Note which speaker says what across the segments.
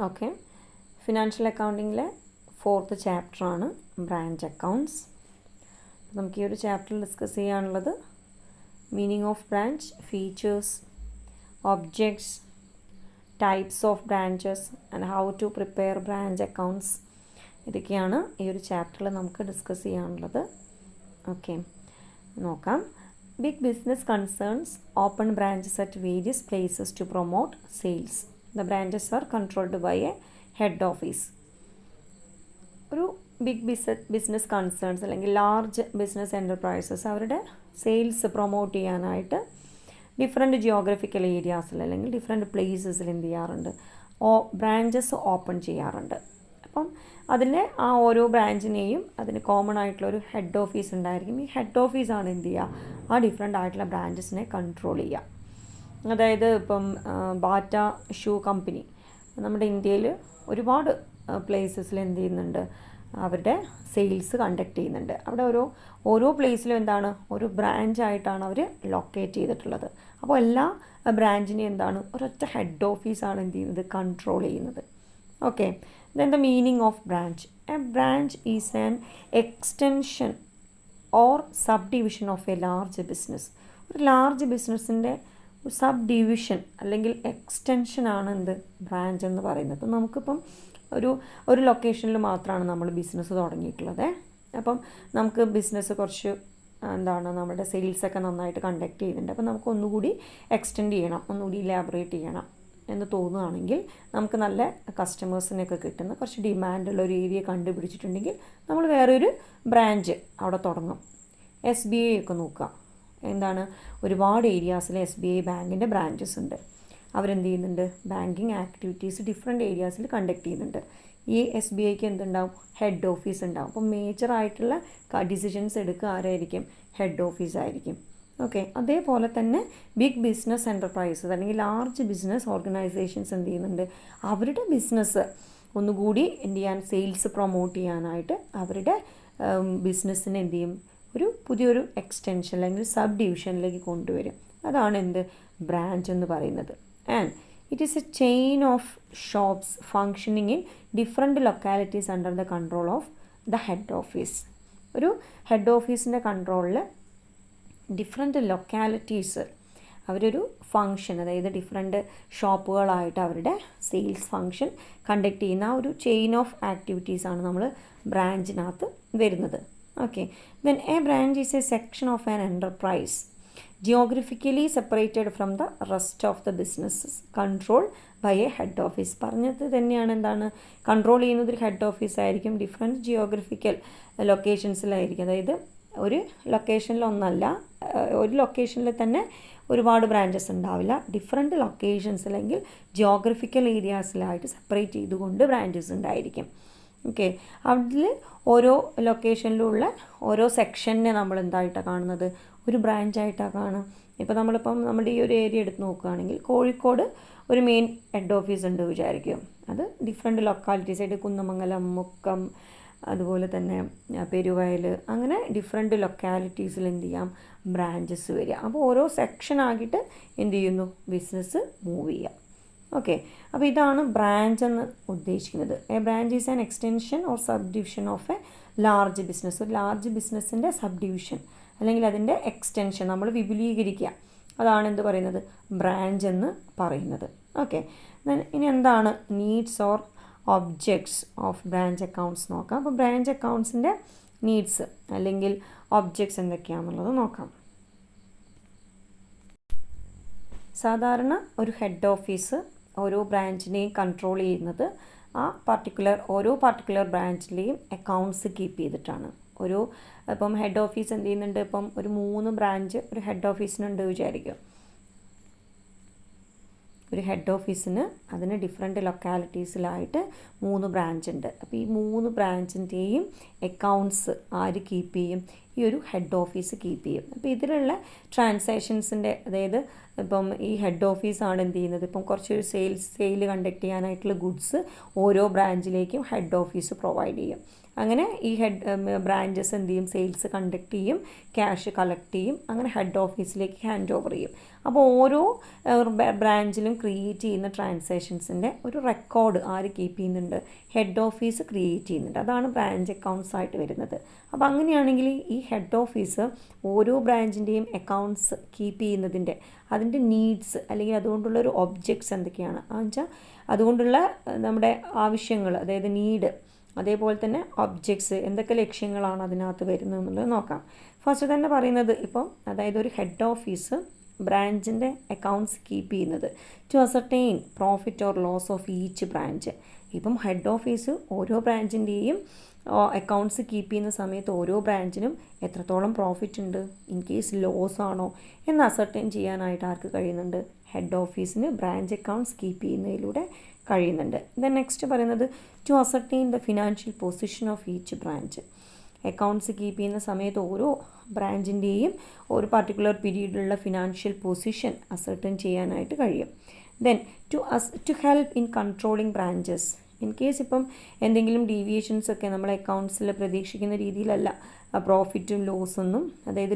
Speaker 1: Okay, financial അക്കൗണ്ടിങ്ങിലെ 4th ചാപ്റ്ററാണ് branch accounts. നമുക്ക് ഈ ഒരു ചാപ്റ്ററിൽ ഡിസ്കസ് ചെയ്യാനുള്ളത് meaning of branch, features, objects, types of branches and how to prepare branch accounts. ഇതൊക്കെയാണ് ഈ ഒരു ചാപ്റ്ററിൽ നമുക്ക് ഡിസ്കസ് ചെയ്യാനുള്ളത്. ഓക്കെ, നോക്കാം. Big business concerns open branches at various places to promote sales. The branches are controlled by a head office. ഒരു big business concerns അല്ലെങ്കിൽ large business enterprises അവരുടെ സെയിൽസ് പ്രൊമോട്ട് ചെയ്യാനായിട്ട് ഡിഫറെൻറ്റ് ജിയോഗ്രഫിക്കൽ ഏരിയാസിൽ അല്ലെങ്കിൽ different പ്ലേസസിൽ എന്ത് ചെയ്യാറുണ്ട്, branches open ചെയ്യാറുണ്ട്. അപ്പം അതിലെ ആ ഓരോ ബ്രാഞ്ചിനെയും അതിന് കോമൺ ആയിട്ടുള്ളൊരു ഹെഡ് ഓഫീസ് ഉണ്ടായിരിക്കും. ഈ ഹെഡ് ഓഫീസാണ് എന്ത് ചെയ്യുക, ആ ഡിഫറെൻ്റ് ആയിട്ടുള്ള ബ്രാഞ്ചസിനെ കൺട്രോൾ ചെയ്യുക. അതായത് ഇപ്പം ബാറ്റ ഷൂ കമ്പനി നമ്മുടെ ഇന്ത്യയിൽ ഒരുപാട് പ്ലേസസിൽ എന്ത് ചെയ്യുന്നുണ്ട്, അവരുടെ സെയിൽസ് കണ്ടക്ട് ചെയ്യുന്നുണ്ട്. അവിടെ ഓരോ പ്ലേസിലും എന്താണ്, ഒരു ബ്രാഞ്ചായിട്ടാണ് അവർ ലൊക്കേറ്റ് ചെയ്തിട്ടുള്ളത്. അപ്പോൾ എല്ലാ ബ്രാഞ്ചിനെയും എന്താണ്, ഒരൊറ്റ ഹെഡ് ഓഫീസാണ് എന്ത് ചെയ്യുന്നത്, കൺട്രോൾ ചെയ്യുന്നത്. Okay, then the meaning of branch. A branch is an extension or subdivision of a large business. ഒരു ലാർജ് ബിസിനസ്സിൻ്റെ സബ് ഡിവിഷൻ അല്ലെങ്കിൽ എക്സ്റ്റൻഷൻ ആണ് എന്ത്, ബ്രാഞ്ച് എന്ന് പറയുന്നത്. അപ്പം നമുക്കിപ്പം ഒരു ലൊക്കേഷനിൽ മാത്രമാണ് നമ്മൾ ബിസിനസ് തുടങ്ങിയിട്ടുള്ളത്. അപ്പം നമുക്ക് ബിസിനസ് കുറച്ച് എന്താണ്, നമ്മുടെ സെയിൽസൊക്കെ നന്നായിട്ട് കണ്ടക്ട് ചെയ്യുന്നുണ്ട്. അപ്പം നമുക്ക് ഒന്നുകൂടി എക്സ്റ്റെൻഡ് ചെയ്യണം, ഒന്നുകൂടി ഇലാബറേറ്റ് ചെയ്യണം എന്ന് തോന്നുകയാണെങ്കിൽ, നമുക്ക് നല്ല കസ്റ്റമേഴ്സിനൊക്കെ കിട്ടുന്ന കുറച്ച് ഡിമാൻഡുള്ള ഒരു ഏരിയ കണ്ടുപിടിച്ചിട്ടുണ്ടെങ്കിൽ നമ്മൾ വേറൊരു ബ്രാഞ്ച് അവിടെ തുടങ്ങും. SBI ഒക്കെ നോക്കുക, എന്താണ്, ഒരുപാട് ഏരിയാസിൽ SBI ബാങ്കിൻ്റെ ബ്രാഞ്ചസ് ഉണ്ട്. അവരെന്ത് ചെയ്യുന്നുണ്ട്, ബാങ്കിങ് ആക്ടിവിറ്റീസ് ഡിഫറെൻറ്റ് ഏരിയാസിൽ കണ്ടക്ട് ചെയ്യുന്നുണ്ട്. ഈ SBIക്ക് എന്തുണ്ടാവും, ഹെഡ് ഓഫീസ് ഉണ്ടാവും. അപ്പോൾ മേജറായിട്ടുള്ള ഡിസിഷൻസ് എടുക്കുക ആരായിരിക്കും, ഹെഡ് ഓഫീസ് ആയിരിക്കും. ഓക്കെ, അതേപോലെ തന്നെ ബിഗ് ബിസിനസ് എൻ്റർപ്രൈസസ് അല്ലെങ്കിൽ ലാർജ് ബിസിനസ് ഓർഗനൈസേഷൻസ് എന്ത് ചെയ്യുന്നുണ്ട്, അവരുടെ ബിസിനസ് ഒന്നുകൂടി എന്ത് ചെയ്യാൻ, സെയിൽസ് പ്രൊമോട്ട് ചെയ്യാനായിട്ട് അവരുടെ ബിസിനസ്സിനെ എന്ത് ചെയ്യും, പുതിയൊരു എക്സ്റ്റൻഷൻ അല്ലെങ്കിൽ സബ് ഡിവിഷനിലേക്ക് കൊണ്ടുവരും. അതാണ് എന്ത്, ബ്രാഞ്ച് എന്ന് പറയുന്നത്. And it is A chain of shops functioning in different localities under the control of the head office. ഒരു ഹെഡ് ഓഫീസിൻ്റെ കൺട്രോളിൽ ഡിഫറെൻറ്റ് ലൊക്കാലിറ്റീസ് അവരൊരു ഫങ്ഷൻ, അതായത് ഡിഫറെൻറ്റ് ഷോപ്പുകളായിട്ട് അവരുടെ സെയിൽസ് ഫങ്ഷൻ കണ്ടക്ട് ചെയ്യുന്ന ഒരു ചെയിൻ ഓഫ് ആക്ടിവിറ്റീസാണ് നമ്മൾ ബ്രാഞ്ചിനകത്ത് വരുന്നത്. Okay, then a branch is a section of an enterprise geographically separated from the rest of the businesses control by a head office. പറഞ്ഞത് തന്നെയാണ്, എന്താണ്, കൺട്രോൾ ചെയ്യുന്നത് ഒരു ഹെഡ് ഓഫീസ് ആയിരിക്കും. ഡിഫറെൻറ്റ് ജിയോഗ്രഫിക്കൽ ലൊക്കേഷൻസിലായിരിക്കും. അതായത് ഒരു ലൊക്കേഷനിലൊന്നല്ല, ഒരു ലൊക്കേഷനിൽ തന്നെ ഒരുപാട് ബ്രാഞ്ചസ് ഉണ്ടാവില്ല. ഡിഫറെൻറ്റ് ലൊക്കേഷൻസ് അല്ലെങ്കിൽ ജിയോഗ്രഫിക്കൽ ഏരിയാസിലായിട്ട് സെപ്പറേറ്റ് ചെയ്തുകൊണ്ട് ബ്രാഞ്ചസ് ഉണ്ടായിരിക്കും. ഓക്കെ, അതിൽ ഓരോ ലൊക്കേഷനിലുള്ള ഓരോ സെക്ഷനെ നമ്മൾ എന്തായിട്ടാണ് കാണുന്നത്, ഒരു ബ്രാഞ്ചായിട്ടാണ് കാണുക. ഇപ്പോൾ നമ്മളിപ്പം നമ്മുടെ ഈ ഒരു ഏരിയ എടുത്ത് നോക്കുകയാണെങ്കിൽ കോഴിക്കോട് ഒരു മെയിൻ ഹെഡ് ഓഫീസ് ഉണ്ട് വിചാരിക്കും. അത് ഡിഫറെൻറ്റ് ലൊക്കാലിറ്റീസ് ആയിട്ട് കുന്നമംഗലം, മുക്കം, അതുപോലെ തന്നെ പെരുവയൽ, അങ്ങനെ ഡിഫറെൻറ്റ് ലൊക്കാലിറ്റീസിൽ എന്ത് ചെയ്യാം, ബ്രാഞ്ചസ് വരിക. അപ്പോൾ ഓരോ സെക്ഷനാക്കിയിട്ട് എന്ത് ചെയ്യുന്നു, ബിസിനസ് മൂവ് ചെയ്യാം. ഓക്കെ, അപ്പോൾ ഇതാണ് ബ്രാഞ്ച് എന്ന് ഉദ്ദേശിക്കുന്നത്. A branch is an extension or sub division of A large business. ഒരു ലാർജ് ബിസിനസ്സിൻ്റെ സബ് ഡിവിഷൻ അല്ലെങ്കിൽ അതിൻ്റെ എക്സ്റ്റൻഷൻ നമ്മൾ വിപുലീകരിക്കുക, അതാണ് എന്ത് പറയുന്നത്, ബ്രാഞ്ച് എന്ന് പറയുന്നത്. ഓക്കെ, ഇനി എന്താണ് needs or objects of branch accounts നോക്കാം. അപ്പോൾ ബ്രാഞ്ച് അക്കൗണ്ട്സിൻ്റെ നീഡ്സ് അല്ലെങ്കിൽ ഒബ്ജക്ട്സ് എന്തൊക്കെയാണെന്നുള്ളത് നോക്കാം. സാധാരണ ഒരു ഹെഡ് ഓഫീസ് ഓരോ ബ്രാഞ്ചിനെയും കൺട്രോൾ ചെയ്യുന്നത് ഓരോ പർട്ടിക്കുലർ ബ്രാഞ്ചിലെയും അക്കൗണ്ട്സ് കീപ്പ് ചെയ്തിട്ടാണ്. ഇപ്പം ഹെഡ് ഓഫീസ് എന്ത് ചെയ്യുന്നുണ്ട്, ഇപ്പം ഒരു 3 ബ്രാഞ്ച് ഒരു ഹെഡ് ഓഫീസിനുണ്ട് വിചാരിക്കും. ഒരു ഹെഡ് ഓഫീസിന് അതിന് ഡിഫറെൻറ്റ് ലൊക്കാലിറ്റീസിലായിട്ട് 3 ബ്രാഞ്ച് ഉണ്ട്. അപ്പോൾ ഈ 3 ബ്രാഞ്ചിൻ്റെയും അക്കൗണ്ട്സ് ആര് കീപ്പ് ചെയ്യും, ഈ ഒരു ഹെഡ് ഓഫീസ് കീപ്പ് ചെയ്യും. അപ്പോൾ ഇതിലുള്ള ട്രാൻസാക്ഷൻസിൻ്റെ, അതായത് ഇപ്പം ഈ ഹെഡ് ഓഫീസാണ് എന്ത് ചെയ്യുന്നത്, ഇപ്പം കുറച്ചൊരു സെയിൽ കണ്ടക്ട് ചെയ്യാനായിട്ടുള്ള ഗുഡ്സ് ഓരോ ബ്രാഞ്ചിലേക്കും ഹെഡ് ഓഫീസ് പ്രൊവൈഡ് ചെയ്യും. അങ്ങനെ ഈ ബ്രാഞ്ചസ് എന്ത് ചെയ്യും, സെയിൽസ് കണ്ടക്ട് ചെയ്യും, ക്യാഷ് കളക്ട് ചെയ്യും, അങ്ങനെ ഹെഡ് ഓഫീസിലേക്ക് ഹാൻഡ് ഓവർ ചെയ്യും. അപ്പോൾ ഓരോ ബ്രാഞ്ചിലും ക്രിയേറ്റ് ചെയ്യുന്ന ട്രാൻസാക്ഷൻസിൻ്റെ ഒരു റെക്കോർഡ് ആര് കീപ്പ് ചെയ്യുന്നുണ്ട്, ഹെഡ് ഓഫീസ് ക്രിയേറ്റ് ചെയ്യുന്നുണ്ട്. അതാണ് ബ്രാഞ്ച് അക്കൗണ്ട്സ് ആയിട്ട് വരുന്നത്. അപ്പോൾ അങ്ങനെയാണെങ്കിൽ ഈ ഹെഡ് ഓഫീസ് ഓരോ ബ്രാഞ്ചിൻ്റെയും അക്കൗണ്ട്സ് കീപ്പ് ചെയ്യുന്നതിൻ്റെ അതിൻ്റെ നീഡ്സ് അല്ലെങ്കിൽ അതുകൊണ്ടുള്ളൊരു ഒബ്ജക്ട്സ് എന്തൊക്കെയാണ് വെച്ചാൽ അതുകൊണ്ടുള്ള നമ്മുടെ ആവശ്യങ്ങൾ, അതായത് നീഡ്, അതേപോലെ തന്നെ ഒബ്ജക്ട്സ്, എന്തൊക്കെ ലക്ഷ്യങ്ങളാണ് അതിനകത്ത് വരുന്നത് എന്നുള്ളത് നോക്കാം. ഫസ്റ്റ് തന്നെ പറയുന്നത് ഇപ്പം, അതായത് ഒരു ഹെഡ് ഓഫീസ് ബ്രാഞ്ചിൻ്റെ അക്കൗണ്ട്സ് കീപ്പ് ചെയ്യുന്നത് to ascertain profit or loss of each branch. ഇപ്പം ഹെഡ് ഓഫീസ് ഓരോ ബ്രാഞ്ചിൻ്റെയും അക്കൗണ്ട്സ് കീപ്പ് ചെയ്യുന്ന സമയത്ത് ഓരോ ബ്രാഞ്ചിനും എത്രത്തോളം പ്രോഫിറ്റ് ഉണ്ട്, ഇൻ കേസ് ലോസ് ആണോ എന്ന് അസർടെയിൻ ചെയ്യാനായിട്ട് ആർക്ക് കഴിയുന്നുണ്ട്, ഹെഡ് ഓഫീസിന് ബ്രാഞ്ച് അക്കൗണ്ട്സ് കീപ്പ് ചെയ്യുന്നതിലൂടെ കഴിയുന്നുണ്ട്. ദെൻ നെക്സ്റ്റ് പറയുന്നത് to ascertain the financial position of each branch. Accounts keep ചെയ്യുന്ന സമയത്ത് ഓരോ ബ്രാഞ്ചിൻ്റെയും ഒരു പർട്ടിക്കുലർ പീരീഡിലുള്ള ഫിനാൻഷ്യൽ പൊസിഷൻ അസർടെയിൻ ചെയ്യാനായിട്ട് കഴിയും. Then to help in controlling branches. In case ഇപ്പം എന്തെങ്കിലും ഡീവിയേഷൻസ് ഒക്കെ നമ്മൾ അക്കൗണ്ട്സിൽ പ്രതീക്ഷിക്കുന്ന രീതിയിലല്ല പ്രോഫിറ്റും ലോസൊന്നും, അതായത്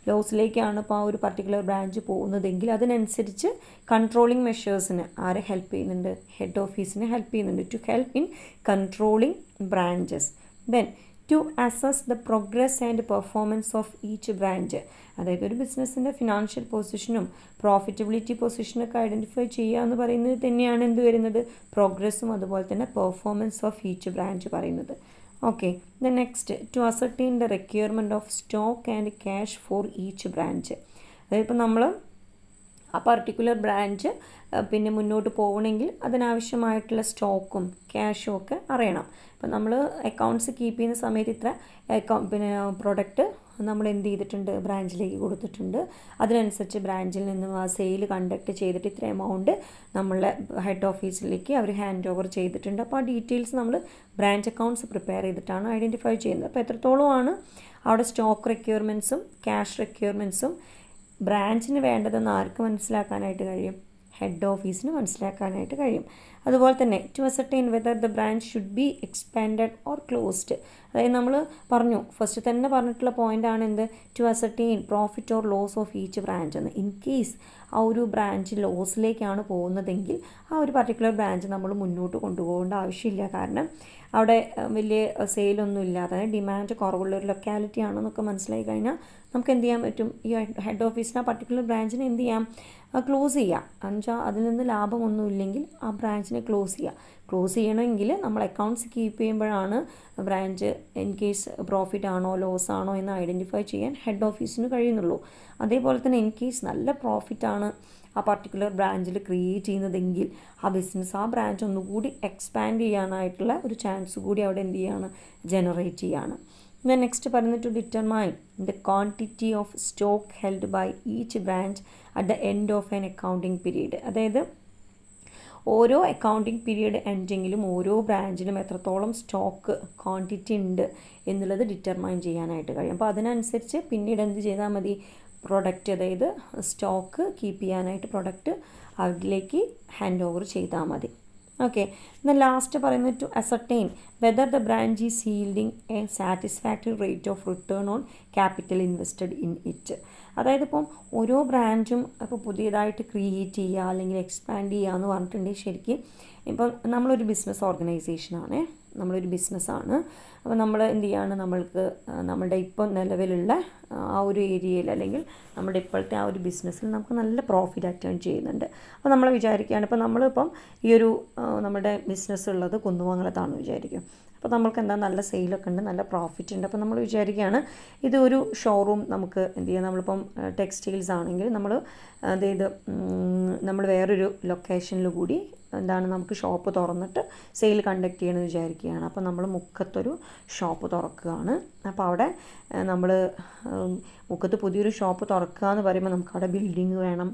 Speaker 1: ലോസിലേക്കാണ് ഇപ്പോൾ ആ ഒരു പർട്ടിക്കുലർ ബ്രാഞ്ച് പോകുന്നതെങ്കിൽ അതിനനുസരിച്ച് കൺട്രോളിങ് മെഷേഴ്സിന് ആരെ ഹെൽപ്പ് ചെയ്യുന്നുണ്ട്, ഹെഡ് ഓഫീസിനെ ഹെൽപ്പ് ചെയ്യുന്നുണ്ട്. To help in controlling branches. Then to assess the progress and performance of each branch. അതായത് ഒരു ബിസിനസ്സിൻ്റെ ഫിനാൻഷ്യൽ പൊസിഷനും പ്രോഫിറ്റബിലിറ്റി പൊസിഷനൊക്കെ ഐഡൻറ്റിഫൈ ചെയ്യുക എന്ന് പറയുന്നത് തന്നെയാണ് എന്ത് വരുന്നത്, പ്രോഗ്രസ്സും അതുപോലെ തന്നെ പെർഫോമൻസ് ഓഫ് ഈച്ച് ബ്രാഞ്ച് പറയുന്നത്. Okay, the next to ascertain the requirement of stock and cash for each branch. അതായത് ഇപ്പോൾ നമ്മൾ ആ പർട്ടിക്കുലർ ബ്രാഞ്ച് പിന്നെ മുന്നോട്ട് പോകണമെങ്കിൽ അതിനാവശ്യമായിട്ടുള്ള സ്റ്റോക്കും ക്യാഷും ഒക്കെ അറിയണം. അപ്പം നമ്മൾ അക്കൗണ്ട്സ് കീപ്പ് ചെയ്യുന്ന സമയത്ത് ഇത്ര പിന്നെ പ്രൊഡക്റ്റ് നമ്മൾ എന്ത് ചെയ്തിട്ടുണ്ട്, ബ്രാഞ്ചിലേക്ക് കൊടുത്തിട്ടുണ്ട്, അതിനനുസരിച്ച് ബ്രാഞ്ചിൽ നിന്നും ആ സെയിൽ കണ്ടക്ട് ചെയ്തിട്ട് ഇത്ര എമൗണ്ട് നമ്മളുടെ ഹെഡ് ഓഫീസിലേക്ക് അവർ ഹാൻഡ് ഓവർ ചെയ്തിട്ടുണ്ട്. അപ്പോൾ ആ ഡീറ്റെയിൽസ് നമ്മൾ ബ്രാഞ്ച് അക്കൗണ്ട്സ് പ്രിപ്പയർ ചെയ്തിട്ടാണ് ഐഡൻറ്റിഫൈ ചെയ്യുന്നത്. അപ്പോൾ എത്രത്തോളമാണ് അവിടെ സ്റ്റോക്ക് റിക്വയർമെൻറ്റ്സും ക്യാഷ് റിക്വയർമെൻറ്റ്സും ബ്രാഞ്ചിന് വേണ്ടതെന്ന് ആർക്ക് മനസ്സിലാക്കാനായിട്ട് കഴിയും, ഹെഡ് ഓഫീസിന് മനസ്സിലാക്കാനായിട്ട് കഴിയും. അതുപോലെ തന്നെ to ascertain whether the branch should be expanded or closed. അതായത് നമ്മൾ പറഞ്ഞു ഫസ്റ്റ് തന്നെ പറഞ്ഞിട്ടുള്ള പോയിൻ്റാണ് എന്ത്, to ascertain profit or loss of each branch എന്ന്. ഇൻ കേസ് ആ ഒരു ബ്രാഞ്ച് ലോസിലേക്കാണ് പോകുന്നതെങ്കിൽ ആ ഒരു പർട്ടിക്കുലർ ബ്രാഞ്ച് നമ്മൾ മുന്നോട്ട് കൊണ്ടുപോകേണ്ട ആവശ്യമില്ല. കാരണം അവിടെ വലിയ സെയിലൊന്നും ഇല്ലാതെ ഡിമാൻഡ് കുറവുള്ള ഒരു ലൊക്കാലിറ്റി ആണെന്നൊക്കെ മനസ്സിലായി കഴിഞ്ഞാൽ നമുക്ക് എന്ത് ചെയ്യാൻ പറ്റും, ഈ ഹെഡ് ഓഫീസിന് ആ പർട്ടിക്കുലർ ബ്രാഞ്ചിനെ എന്ത് ചെയ്യാം, ക്ലോസ് ചെയ്യാം. എന്നുവെച്ചാൽ അതിൽ നിന്ന് ലാഭമൊന്നും ഇല്ലെങ്കിൽ ആ ബ്രാഞ്ചിനെ ക്ലോസ് ചെയ്യുക. ക്ലോസ് ചെയ്യണമെങ്കിൽ നമ്മൾ അക്കൗണ്ട്സ് കീപ്പ് ചെയ്യുമ്പോഴാണ് ബ്രാഞ്ച് ഇൻ കേസ് പ്രോഫിറ്റ് ആണോ ലോസ് ആണോ എന്ന് ഐഡൻറ്റിഫൈ ചെയ്യാൻ ഹെഡ് ഓഫീസിന് കഴിയുന്നുള്ളൂ. അതേപോലെ തന്നെ ഇൻ കേസ് നല്ല പ്രോഫിറ്റാണ് ആ പർട്ടിക്കുലർ ബ്രാഞ്ചിൽ ക്രിയേറ്റ് ചെയ്യുന്നതെങ്കിൽ ആ ബിസിനസ് ആ ബ്രാഞ്ച് ഒന്നുകൂടി എക്സ്പാൻഡ് ചെയ്യാനായിട്ടുള്ള ഒരു ചാൻസ് കൂടി അവിടെ എന്ത് ചെയ്യാണ്, ജനറേറ്റ് ചെയ്യാണ്. ദെൻ നെക്സ്റ്റ് പറയുന്നത് to determine the quantity of stock held by each branch at the end of an accounting period. അതായത് ഓരോ അക്കൗണ്ടിങ് പീരീഡ് എൻഡിങ്ങിലും ഓരോ ബ്രാഞ്ചിലും എത്രത്തോളം സ്റ്റോക്ക് ക്വാണ്ടിറ്റി ഉണ്ട് എന്നുള്ളത് ഡിറ്റർമൈൻ ചെയ്യാനായിട്ട് കഴിയും. അപ്പോൾ അതിനനുസരിച്ച് പിന്നീട് എന്ത് ചെയ്താൽ മതി, പ്രൊഡക്റ്റ്, അതായത് സ്റ്റോക്ക് കീപ്പ് ചെയ്യാനായിട്ട് പ്രൊഡക്റ്റ് അതിലേക്ക് ഹാൻഡ് ഓവർ ചെയ്താൽ മതി. ഓക്കെ, എന്നാൽ ലാസ്റ്റ് പറയുന്നത് to ascertain whether the branch is yielding a satisfactory rate of return on capital invested in it. അതായത് ഇപ്പം ഓരോ ബ്രാഞ്ചും ഇപ്പോൾ പുതിയതായിട്ട് ക്രിയേറ്റ് ചെയ്യുക അല്ലെങ്കിൽ എക്സ്പാൻഡ് ചെയ്യുക എന്ന് പറഞ്ഞിട്ടുണ്ടെങ്കിൽ ശരിക്കും ഇപ്പം നമ്മളൊരു ബിസിനസ് ഓർഗനൈസേഷനാണ്, നമ്മളൊരു ബിസിനസ്സാണ്. അപ്പോൾ നമ്മൾ എന്ത് ചെയ്യാണ്, നമ്മൾക്ക് നമ്മളുടെ ഇപ്പം നിലവിലുള്ള ആ ഒരു ഏരിയയിൽ അല്ലെങ്കിൽ നമ്മുടെ ഇപ്പോഴത്തെ ആ ഒരു ബിസിനസ്സിൽ നമുക്ക് നല്ല പ്രോഫിറ്റ് അറ്റേൺ ചെയ്യുന്നുണ്ട്. അപ്പോൾ നമ്മൾ വിചാരിക്കുകയാണ്, ഇപ്പോൾ നമ്മളിപ്പം ഈ ഒരു നമ്മുടെ ബിസിനസ് ഉള്ളത് കുന്നുമംഗലത്താണെന്ന് വിചാരിക്കും. അപ്പോൾ നമ്മൾക്ക് എന്താ നല്ല സെയിലൊക്കെ ഉണ്ട്, നല്ല പ്രോഫിറ്റ് ഉണ്ട്. അപ്പോൾ നമ്മൾ വിചാരിക്കുകയാണ് ഇതൊരു ഷോറൂം നമുക്ക് എന്ത് ചെയ്യാം, നമ്മളിപ്പം ടെക്സ്റ്റൈൽസ് ആണെങ്കിൽ നമ്മൾ വേറൊരു ലൊക്കേഷനിൽ കൂടി എന്താണ് നമുക്ക് ഷോപ്പ് തുറന്നിട്ട് സെയിൽ കണ്ടക്ട് ചെയ്യണമെന്ന് വിചാരിക്കുകയാണ്. അപ്പോൾ നമ്മൾ മുക്കത്തൊരു ഷോപ്പ് തുറക്കുകയാണ്. അപ്പോൾ അവിടെ നമ്മൾ മുക്കത്ത് പുതിയൊരു ഷോപ്പ് തുറക്കുക എന്ന് പറയുമ്പോൾ നമുക്ക് അവിടെ ബിൽഡിങ് വേണം,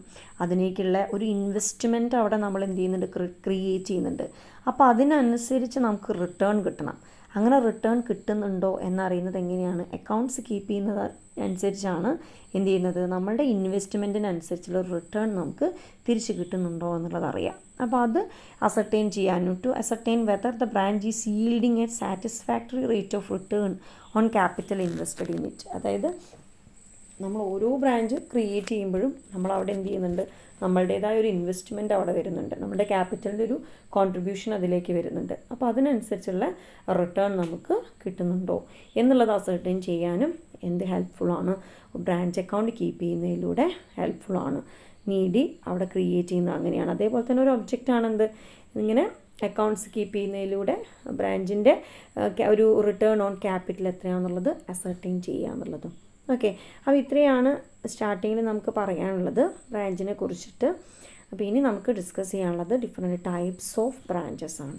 Speaker 1: അതിനേക്കുള്ള ഒരു ഇൻവെസ്റ്റ്മെൻറ്റ് അവിടെ നമ്മൾ എന്ത് ചെയ്യുന്നുണ്ട്, ക്രിയേറ്റ് ചെയ്യുന്നുണ്ട്. അപ്പോൾ അതിനനുസരിച്ച് നമുക്ക് റിട്ടേൺ കിട്ടണം. അങ്ങനെ റിട്ടേൺ കിട്ടുന്നുണ്ടോ എന്നറിയുന്നത് എങ്ങനെയാണ്? അക്കൗണ്ട്സ് കീപ്പ് ചെയ്യുന്നത് അനുസരിച്ചാണ് എന്ത് ചെയ്യുന്നത്, നമ്മളുടെ ഇൻവെസ്റ്റ്മെൻറ്റിനനുസരിച്ചുള്ള റിട്ടേൺ നമുക്ക് തിരിച്ച് കിട്ടുന്നുണ്ടോ എന്നുള്ളത് അറിയാം. അപ്പോൾ അത് അസർട്ടൈൻ ചെയ്യാനും to ascertain whether the branch is yielding a satisfactory rate of return on capital invested in it. അതായത് നമ്മൾ ഓരോ ബ്രാഞ്ച് ക്രിയേറ്റ് ചെയ്യുമ്പോഴും നമ്മൾ അവിടെ എന്ത് ചെയ്യുന്നുണ്ട്, നമ്മളുടേതായ ഒരു ഇൻവെസ്റ്റ്മെൻറ്റ് അവിടെ വരുന്നുണ്ട്, നമ്മുടെ ക്യാപിറ്റലിൻ്റെ ഒരു കോൺട്രിബ്യൂഷൻ അതിലേക്ക് വരുന്നുണ്ട്. അപ്പോൾ അതിനനുസരിച്ചുള്ള റിട്ടേൺ നമുക്ക് കിട്ടുന്നുണ്ടോ എന്നുള്ളത് അസർട്ടൈൻ ചെയ്യാനും എന്ത് ഹെൽപ്ഫുള്ളാണ്, ബ്രാഞ്ച് അക്കൗണ്ട് കീപ്പ് ചെയ്യുന്നതിലൂടെ ഹെൽപ്ഫുള്ളാണ്. നീഡി അവിടെ ക്രിയേറ്റ് ചെയ്യുന്നത് അങ്ങനെയാണ്. അതേപോലെ തന്നെ ഒരു ഒബ്ജക്റ്റാണ് എന്ത്, ഇങ്ങനെ അക്കൗണ്ട്സ് കീപ്പ് ചെയ്യുന്നതിലൂടെ ബ്രാഞ്ചിൻ്റെ ഒരു റിട്ടേൺ ഓൺ ക്യാപിറ്റൽ എത്രയാണെന്നുള്ളത് അസർട്ടൈൻ ചെയ്യുക എന്നുള്ളത്. ഓക്കെ, അപ്പോൾ ഇത്രയാണ് സ്റ്റാർട്ടിങ്ങിൽ നമുക്ക് പറയാനുള്ളത് ബ്രാഞ്ചിനെ കുറിച്ചിട്ട്. അപ്പോൾ ഇനി നമുക്ക് ഡിസ്കസ് ചെയ്യാനുള്ളത് ഡിഫറെൻറ്റ് ടൈപ്സ് ഓഫ് ബ്രാഞ്ചസ് ആണ്.